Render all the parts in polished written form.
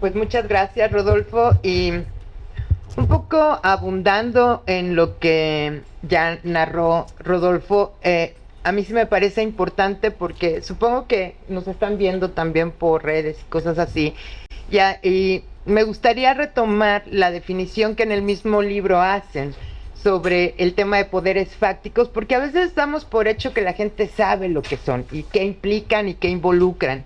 Pues muchas gracias, Rodolfo, y un poco abundando en lo que ya narró Rodolfo, a mí sí me parece importante porque supongo que nos están viendo también por redes y cosas así, ya, y me gustaría retomar la definición que en el mismo libro hacen sobre el tema de poderes fácticos, porque a veces damos por hecho que la gente sabe lo que son y qué implican y qué involucran.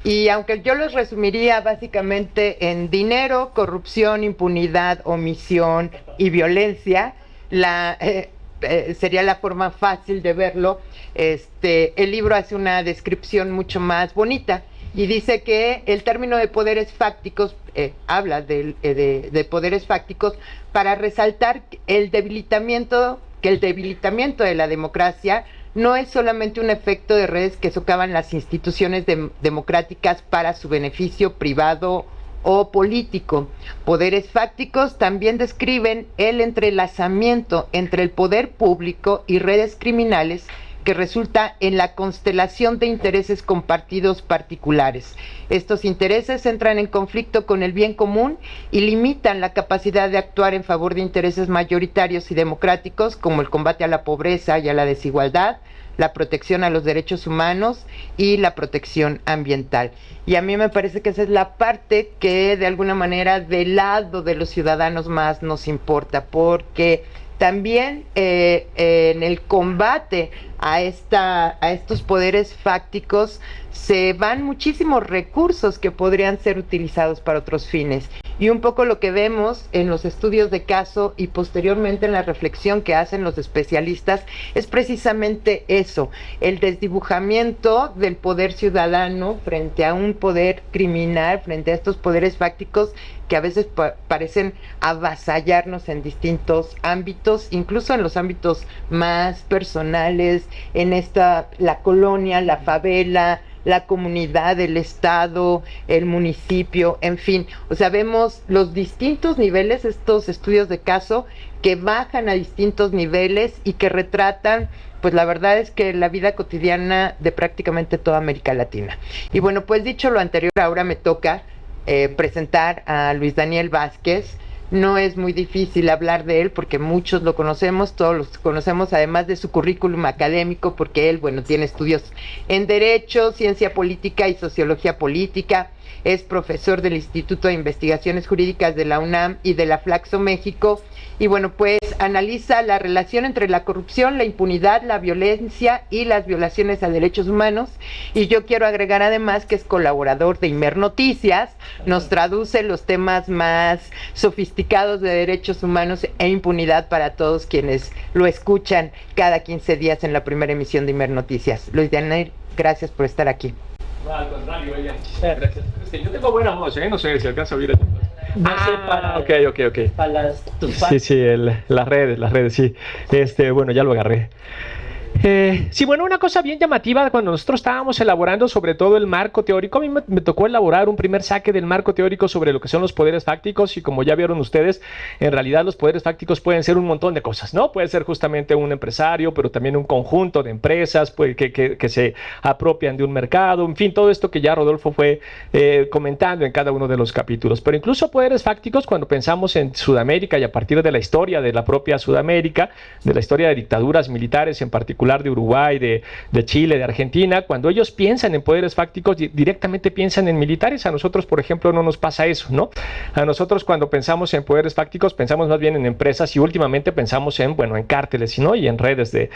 Y aunque yo los resumiría básicamente en dinero, corrupción, impunidad, omisión y violencia, sería la forma fácil de verlo. El libro hace una descripción mucho más bonita y dice que el término de poderes fácticos, habla de poderes fácticos para resaltar que el debilitamiento de la democracia no es solamente un efecto de redes que socavan las instituciones democráticas para su beneficio privado o político. Poderes fácticos también describen el entrelazamiento entre el poder público y redes criminales que resulta en la constelación de intereses compartidos particulares. Estos intereses entran en conflicto con el bien común y limitan la capacidad de actuar en favor de intereses mayoritarios y democráticos, como el combate a la pobreza y a la desigualdad, la protección a los derechos humanos y la protección ambiental. Y a mí me parece que esa es la parte que de alguna manera del lado de los ciudadanos más nos importa, porque también en el combate a estos poderes fácticos se van muchísimos recursos que podrían ser utilizados para otros fines. Y un poco lo que vemos en los estudios de caso y posteriormente en la reflexión que hacen los especialistas es precisamente eso, el desdibujamiento del poder ciudadano frente a un poder criminal, frente a estos poderes fácticos que a veces parecen avasallarnos en distintos ámbitos, incluso en los ámbitos más personales, en la colonia, la favela, la comunidad, el estado, el municipio, en fin. O sea, vemos los distintos niveles, estos estudios de caso que bajan a distintos niveles y que retratan, pues la verdad es que la vida cotidiana de prácticamente toda América Latina. Y bueno, pues dicho lo anterior, ahora me toca presentar a Luis Daniel Vázquez. No es muy difícil hablar de él porque muchos lo conocemos, todos los conocemos, además de su currículum académico, porque él, bueno, tiene estudios en Derecho, Ciencia Política y Sociología Política, es profesor del Instituto de Investigaciones Jurídicas de la UNAM y de la Flaxo México, y bueno, pues analiza la relación entre la corrupción, la impunidad, la violencia y las violaciones a derechos humanos, y yo quiero agregar además que es colaborador de Imer Noticias, nos traduce los temas más sofisticados de derechos humanos e impunidad para todos quienes lo escuchan cada 15 días en la primera emisión de Imer Noticias. Luis Daniel, gracias por estar aquí. No, al contrario, ella. Gracias. Yo tengo buena voz, no sé si alcanza a oír. No sé para... Ok. Para Sí, las redes, sí. Bueno, ya lo agarré. Sí, bueno, una cosa bien llamativa cuando nosotros estábamos elaborando sobre todo el marco teórico, a mí me tocó elaborar un primer saque del marco teórico sobre lo que son los poderes fácticos y como ya vieron ustedes, en realidad los poderes fácticos pueden ser un montón de cosas, ¿no? Puede ser justamente un empresario, pero también un conjunto de empresas que se apropian de un mercado, en fin, todo esto que ya Rodolfo fue comentando en cada uno de los capítulos. Pero incluso poderes fácticos cuando pensamos en Sudamérica y a partir de la historia de la propia Sudamérica, de la historia de dictaduras militares en particular, de Uruguay, de Chile, de Argentina, cuando ellos piensan en poderes fácticos, directamente piensan en militares. A nosotros, por ejemplo, no nos pasa eso, ¿no? A nosotros cuando pensamos en poderes fácticos, pensamos más bien en empresas y últimamente pensamos en cárteles, ¿no? Y en redes de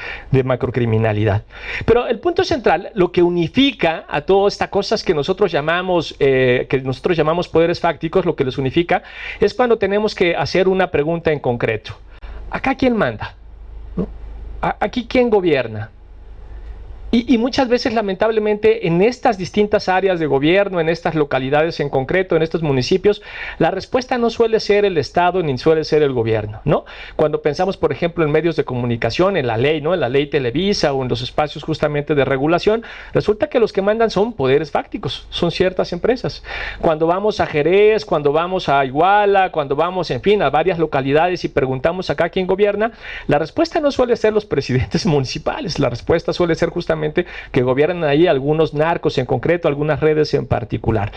macrocriminalidad. Pero el punto central, lo que unifica a todas estas cosas que nosotros llamamos poderes fácticos, lo que les unifica es cuando tenemos que hacer una pregunta en concreto. ¿Acá quién manda? ¿Aquí quién gobierna? Y muchas veces, lamentablemente, en estas distintas áreas de gobierno, en estas localidades en concreto, en estos municipios, la respuesta no suele ser el Estado ni suele ser el gobierno, ¿no? Cuando pensamos, por ejemplo, en medios de comunicación, en la ley, ¿no? En la ley Televisa o en los espacios justamente de regulación, resulta que los que mandan son poderes fácticos, son ciertas empresas. Cuando vamos a Jerez, cuando vamos a Iguala, cuando vamos, en fin, a varias localidades y preguntamos acá quién gobierna, la respuesta no suele ser los presidentes municipales, la respuesta suele ser justamente perfectamente que gobiernan ahí algunos narcos en concreto, algunas redes en particular.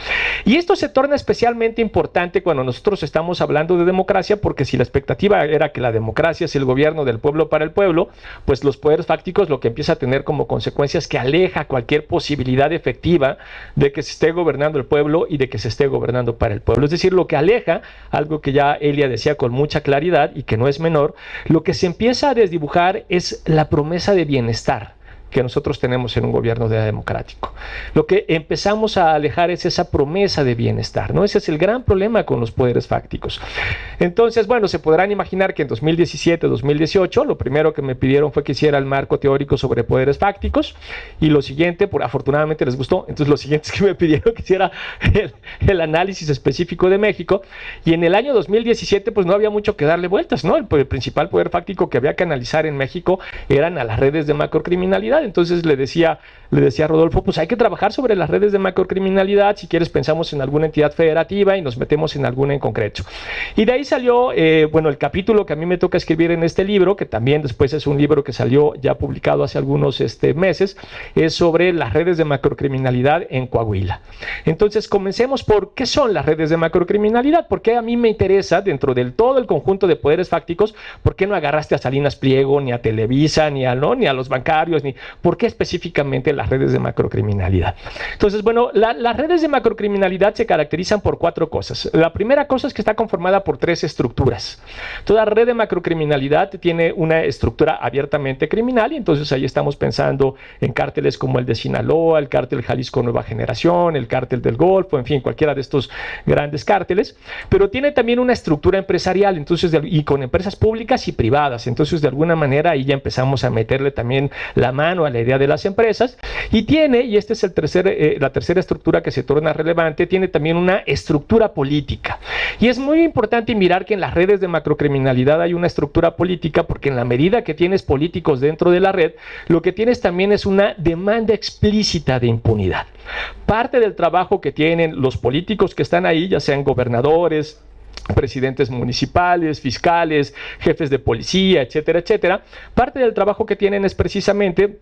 Y esto se torna especialmente importante cuando nosotros estamos hablando de democracia, porque si la expectativa era que la democracia es el gobierno del pueblo para el pueblo, pues los poderes fácticos lo que empieza a tener como consecuencia es que aleja cualquier posibilidad efectiva de que se esté gobernando el pueblo y de que se esté gobernando para el pueblo. Es decir, lo que aleja, algo que ya Elia decía con mucha claridad y que no es menor, lo que se empieza a desdibujar es la promesa de bienestar que nosotros tenemos en un gobierno democrático. Lo que empezamos a alejar es esa promesa de bienestar, ¿no? Ese es el gran problema con los poderes fácticos. Entonces, bueno, se podrán imaginar que en 2017, 2018, lo primero que me pidieron fue que hiciera el marco teórico sobre poderes fácticos, y lo siguiente, afortunadamente les gustó, entonces lo siguiente es que me pidieron que hiciera el análisis específico de México, y en el año 2017 pues no había mucho que darle vueltas, ¿no? El principal poder fáctico que había que analizar en México eran a las redes de macrocriminalidad. Entonces le decía a Rodolfo, pues hay que trabajar sobre las redes de macrocriminalidad, si quieres pensamos en alguna entidad federativa y nos metemos en alguna en concreto. Y de ahí salió, bueno, el capítulo que a mí me toca escribir en este libro, que también después es un libro que salió ya publicado hace algunos meses, es sobre las redes de macrocriminalidad en Coahuila. Entonces comencemos por qué son las redes de macrocriminalidad, por qué a mí me interesa dentro del todo el conjunto de poderes fácticos, por qué no agarraste a Salinas Pliego, ni a Televisa, ni a los bancarios, ni por qué específicamente las redes de macrocriminalidad. Entonces, bueno, las redes de macrocriminalidad se caracterizan por 4 cosas. La primera cosa es que está conformada por 3 estructuras. Toda red de macrocriminalidad tiene una estructura abiertamente criminal, y entonces ahí estamos pensando en cárteles como el de Sinaloa, el cártel Jalisco Nueva Generación, el cártel del Golfo, en fin, cualquiera de estos grandes cárteles, pero tiene también una estructura empresarial, entonces, y con empresas públicas y privadas. Entonces, de alguna manera ahí ya empezamos a meterle también la mano a la idea de las empresas, y esta es la tercera estructura que se torna relevante, tiene también una estructura política. Y es muy importante mirar que en las redes de macrocriminalidad hay una estructura política, porque en la medida que tienes políticos dentro de la red, lo que tienes también es una demanda explícita de impunidad. Parte del trabajo que tienen los políticos que están ahí, ya sean gobernadores, presidentes municipales, fiscales, jefes de policía, etcétera, etcétera, parte del trabajo que tienen es precisamente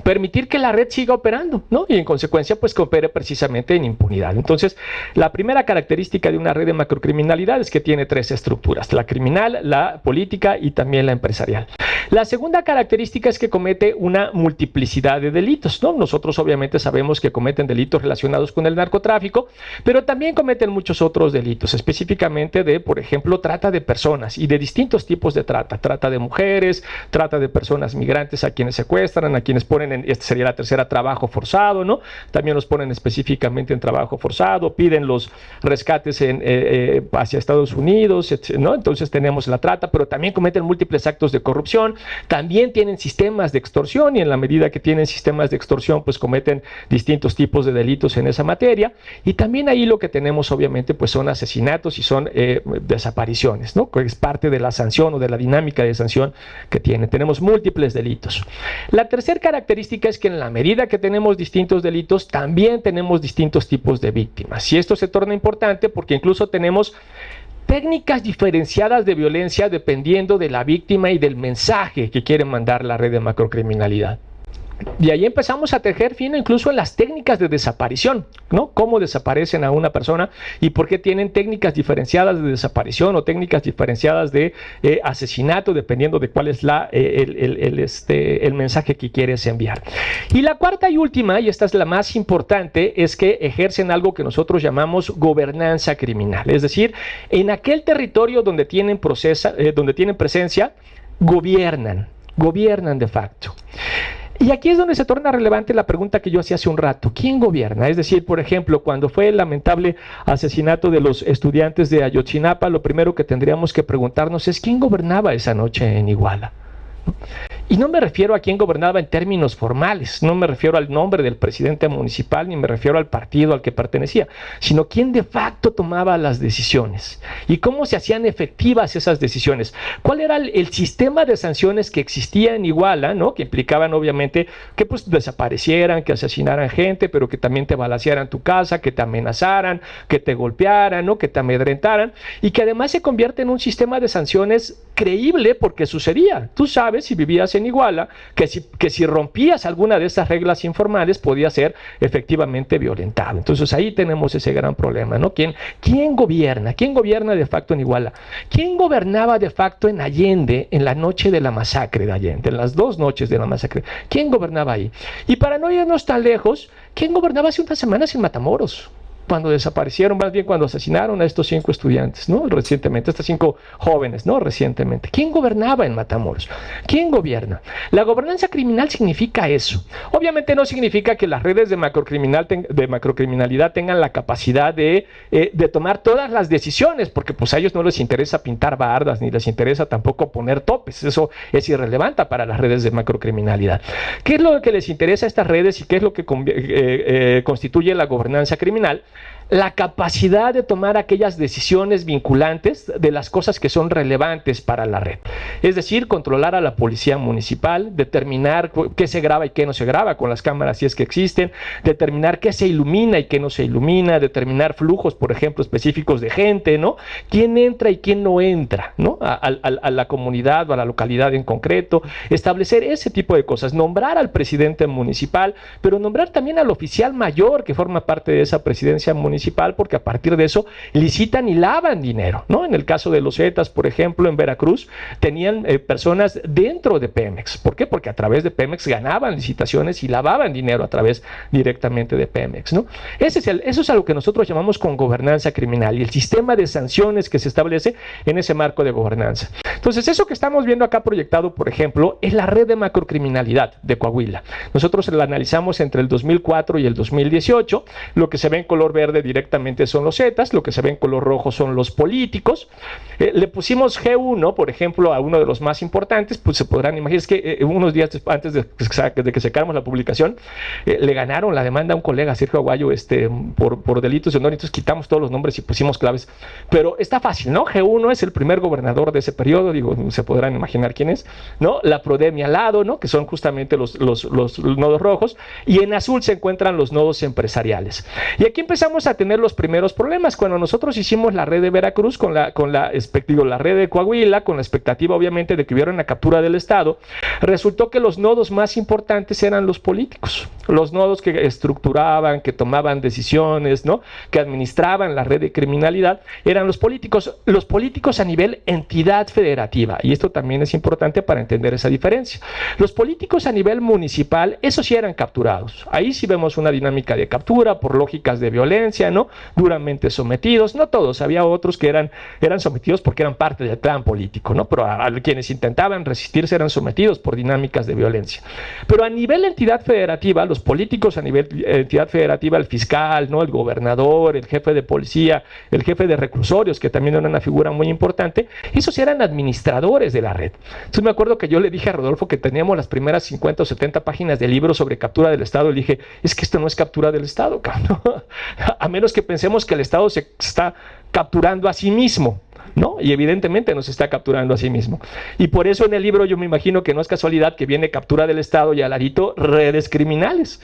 permitir que la red siga operando, ¿no? Y en consecuencia, pues que opere precisamente en impunidad. Entonces, la primera característica de una red de macrocriminalidad es que tiene 3 estructuras: la criminal, la política y también la empresarial. La segunda característica es que comete una multiplicidad de delitos, ¿no? Nosotros obviamente sabemos que cometen delitos relacionados con el narcotráfico, pero también cometen muchos otros delitos, específicamente de, por ejemplo, trata de personas y de distintos tipos de trata de mujeres, trata de personas migrantes a quienes secuestran, a quienes ponen esta sería la tercera, trabajo forzado, ¿no? También los ponen específicamente en trabajo forzado, piden los rescates hacia Estados Unidos, ¿no? Entonces tenemos la trata, pero también cometen múltiples actos de corrupción, también tienen sistemas de extorsión, y en la medida que tienen sistemas de extorsión, pues cometen distintos tipos de delitos en esa materia, y también ahí lo que tenemos obviamente pues son asesinatos y son desapariciones, ¿no? Que es parte de la sanción o de la dinámica de sanción que tienen. Tenemos múltiples delitos. La tercera característica es que en la medida que tenemos distintos delitos, también tenemos distintos tipos de víctimas. Y esto se torna importante porque incluso tenemos técnicas diferenciadas de violencia dependiendo de la víctima y del mensaje que quiere mandar la red de macrocriminalidad. Y ahí empezamos a tejer fino incluso en las técnicas de desaparición, ¿no? Cómo desaparecen a una persona y por qué tienen técnicas diferenciadas de desaparición o técnicas diferenciadas de asesinato, dependiendo de cuál es el mensaje que quieres enviar. Y la cuarta y última, y esta es la más importante, es que ejercen algo que nosotros llamamos gobernanza criminal. Es decir, en aquel territorio donde tienen presencia, gobiernan de facto. Y aquí es donde se torna relevante la pregunta que yo hacía hace un rato: ¿quién gobierna? Es decir, por ejemplo, cuando fue el lamentable asesinato de los estudiantes de Ayotzinapa, lo primero que tendríamos que preguntarnos es ¿quién gobernaba esa noche en Iguala? Y no me refiero a quién gobernaba en términos formales, no me refiero al nombre del presidente municipal, ni me refiero al partido al que pertenecía, sino quién de facto tomaba las decisiones y cómo se hacían efectivas esas decisiones. ¿Cuál era el sistema de sanciones que existía en Iguala, ¿no? Que implicaban obviamente que pues desaparecieran, que asesinaran gente, pero que también te balacearan tu casa, que te amenazaran, que te golpearan, ¿no? Que te amedrentaran, y que además se convierte en un sistema de sanciones creíble porque sucedía. Tú sabes, si vivías reglas en Iguala, que si rompías alguna de esas reglas informales podía ser efectivamente violentado. Entonces ahí tenemos ese gran problema, ¿no? ¿Quién gobierna? ¿Quién gobierna de facto en Iguala? ¿Quién gobernaba de facto en Allende en la noche de la masacre de Allende, en las 2 noches de la masacre? ¿Quién gobernaba ahí? Y para no irnos tan lejos, ¿quién gobernaba hace unas semanas en Matamoros? Cuando desaparecieron, más bien cuando asesinaron a estos 5 estudiantes, ¿no? Recientemente, estos 5 jóvenes, ¿no? Recientemente. ¿Quién gobernaba en Matamoros? ¿Quién gobierna? La gobernanza criminal significa eso. Obviamente no significa que las redes de macrocriminalidad tengan la capacidad de tomar todas las decisiones, porque pues a ellos no les interesa pintar bardas, ni les interesa tampoco poner topes. Eso es irrelevante para las redes de macrocriminalidad. ¿Qué es lo que les interesa a estas redes y qué es lo que constituye la gobernanza criminal? La capacidad de tomar aquellas decisiones vinculantes de las cosas que son relevantes para la red. Es decir, controlar a la policía municipal, determinar qué se graba y qué no se graba con las cámaras si es que existen, determinar qué se ilumina y qué no se ilumina, determinar flujos, por ejemplo, específicos de gente, ¿no? Quién entra y quién no entra, ¿no? A la comunidad o a la localidad en concreto, establecer ese tipo de cosas, nombrar al presidente municipal, pero nombrar también al oficial mayor que forma parte de esa presidencia municipal, porque a partir de eso licitan y lavan dinero, ¿no? En el caso de los Zetas, por ejemplo, en Veracruz, tenían personas dentro de Pemex. ¿Por qué? Porque a través de Pemex ganaban licitaciones y lavaban dinero a través directamente de Pemex, ¿no? Eso es a lo que nosotros llamamos con gobernanza criminal y el sistema de sanciones que se establece en ese marco de gobernanza. Entonces, eso que estamos viendo acá proyectado, por ejemplo, es la red de macrocriminalidad de Coahuila. Nosotros la analizamos entre el 2004 y el 2018. Lo que se ve en color verde directamente son los Zetas, lo que se ve en color rojo son los políticos. Le pusimos G1, por ejemplo, a uno de los más importantes, pues se podrán imaginar, es que unos días antes de que sacáramos la publicación, le ganaron la demanda a un colega, Sergio Aguayo, por delitos de honor, entonces quitamos todos los nombres y pusimos claves. Pero está fácil, ¿no? G1 es el primer gobernador de ese periodo, digo, se podrán imaginar quién es, ¿no? La Prodemia al lado, ¿no? Que son justamente los nodos rojos, y en azul se encuentran los nodos empresariales. Y aquí empezamos a tener los primeros problemas. Cuando nosotros hicimos la red de Veracruz la red de Coahuila, con la expectativa obviamente de que hubiera una captura del Estado, resultó que los nodos más importantes eran los políticos, los nodos que estructuraban, que tomaban decisiones, ¿no? Que administraban la red de criminalidad, eran los políticos a nivel entidad federativa, y esto también es importante para entender esa diferencia. Los políticos a nivel municipal, esos sí eran capturados, ahí sí vemos una dinámica de captura por lógicas de violencia, ¿no? Duramente sometidos, no todos, había otros que eran sometidos porque eran parte del clan político, ¿no? Pero a quienes intentaban resistirse eran sometidos por dinámicas de violencia. Pero a nivel entidad federativa, los políticos a nivel entidad federativa, el fiscal, ¿no? El gobernador, el jefe de policía, el jefe de reclusorios, que también era una figura muy importante, esos eran administradores de la red. Entonces me acuerdo que yo le dije a Rodolfo que teníamos las primeras 50 o 70 páginas de libros sobre captura del Estado, y le dije, es que esto no es captura del Estado, cabrón. A menos que pensemos que el Estado se está capturando a sí mismo, ¿no? Y evidentemente nos está capturando a sí mismo. Y por eso en el libro yo me imagino que no es casualidad que viene captura del Estado y al ladito redes criminales.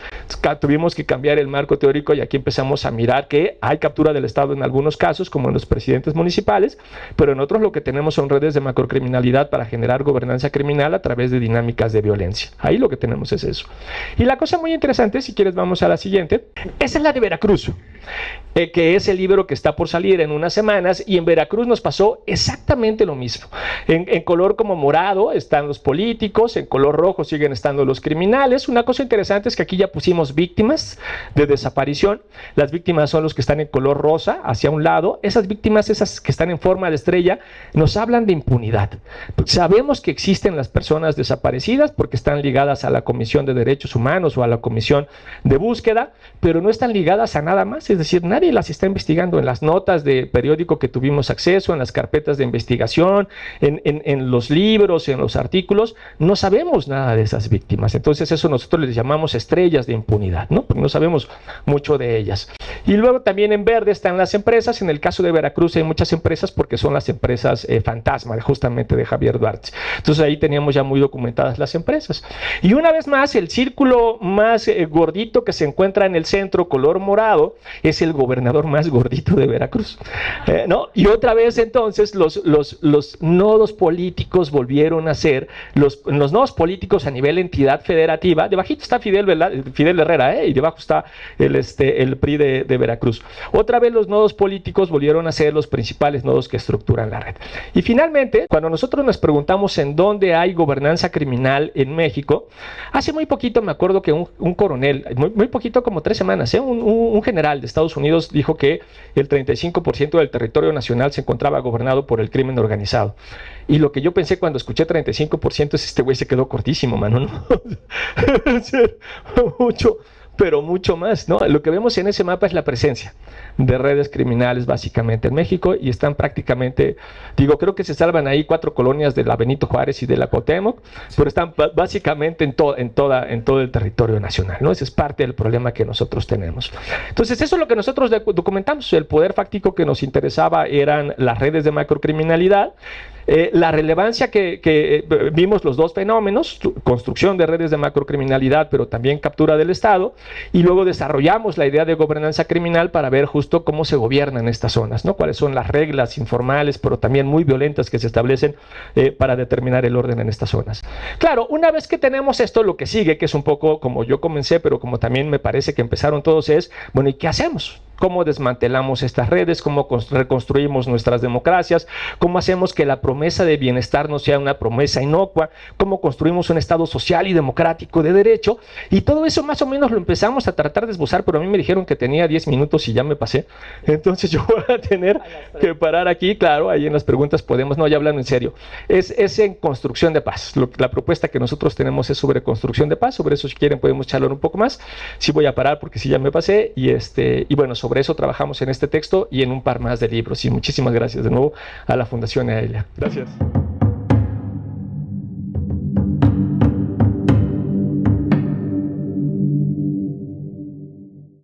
Tuvimos que cambiar el marco teórico y aquí empezamos a mirar que hay captura del Estado en algunos casos, como en los presidentes municipales, pero en otros lo que tenemos son redes de macrocriminalidad para generar gobernanza criminal a través de dinámicas de violencia. Ahí lo que tenemos es eso. Y la cosa muy interesante, si quieres vamos a la siguiente, esa es la de Veracruz, que es el libro que está por salir en unas semanas, y en Veracruz nos pasó exactamente lo mismo. En color como morado están los políticos, en color rojo siguen estando los criminales. Una cosa interesante es que aquí ya pusimos víctimas de desaparición. Las víctimas son los que están en color rosa hacia un lado. Esas víctimas, esas que están en forma de estrella, nos hablan de impunidad. Sabemos que existen las personas desaparecidas porque están ligadas a la Comisión de Derechos Humanos o a la Comisión de Búsqueda, pero no están ligadas a nada más, es decir, nadie las está investigando. En las notas de periódico que tuvimos acceso, en las carpetas de investigación, en los libros, en los artículos, no sabemos nada de esas víctimas. Entonces eso nosotros les llamamos estrellas de impunidad, ¿no? Porque no sabemos mucho de ellas. Y luego también en verde están las empresas. En el caso de Veracruz hay muchas empresas porque son las empresas fantasma justamente de Javier Duarte. Entonces ahí teníamos ya muy documentadas las empresas. Y una vez más, el círculo más gordito que se encuentra en el centro, color morado, es el gobernador más gordito de Veracruz. ¿No? Y otra vez entonces los nodos políticos volvieron a ser, los nodos políticos a nivel entidad federativa, debajito está Fidel Herrera, y debajo está el PRI de Veracruz. Otra vez los nodos políticos volvieron a ser los principales nodos que estructuran la red. Y finalmente, cuando nosotros nos preguntamos en dónde hay gobernanza criminal en México, hace muy poquito me acuerdo que un coronel, muy poquito, como 3 semanas, un general de Estados Unidos dijo que el 35% del territorio nacional se encontraba gobernado por el crimen organizado. Y lo que yo pensé cuando escuché 35% es este güey se quedó cortísimo, mano, ¿no? Mucho, pero mucho más, ¿no? Lo que vemos en ese mapa es la presencia de redes criminales básicamente en México y están prácticamente, creo que se salvan ahí 4 colonias de la Benito Juárez y de la Cuauhtémoc, pero están básicamente en todo el territorio nacional, ¿no? Ese es parte del problema que nosotros tenemos. Entonces, eso es lo que nosotros documentamos. El poder fáctico que nos interesaba eran las redes de macrocriminalidad. La relevancia que vimos los dos fenómenos, construcción de redes de macrocriminalidad, pero también captura del Estado, y luego desarrollamos la idea de gobernanza criminal para ver justo cómo se gobiernan estas zonas, ¿no? Cuáles son las reglas informales, pero también muy violentas que se establecen para determinar el orden en estas zonas. Claro, una vez que tenemos esto, lo que sigue, que es un poco como yo comencé, pero como también me parece que empezaron todos, es, bueno, ¿y qué hacemos? ¿Cómo desmantelamos estas redes? ¿Cómo reconstruimos nuestras democracias? ¿Cómo hacemos que la promesa de bienestar no sea una promesa inocua? ¿Cómo construimos un Estado social y democrático de derecho? Y todo eso más o menos lo empezamos a tratar de esbozar, pero a mí me dijeron que tenía 10 minutos y ya me pasé. Entonces yo voy a tener que parar aquí. Claro, ahí en las preguntas podemos, no, ya hablando en serio. Es en construcción de paz. La propuesta que nosotros tenemos es sobre construcción de paz. Sobre eso, si quieren, podemos charlar un poco más. Sí voy a parar porque sí ya me pasé. Y bueno, sobre eso trabajamos en este texto y en un par más de libros. Y muchísimas gracias de nuevo a la Fundación y a ella. Gracias.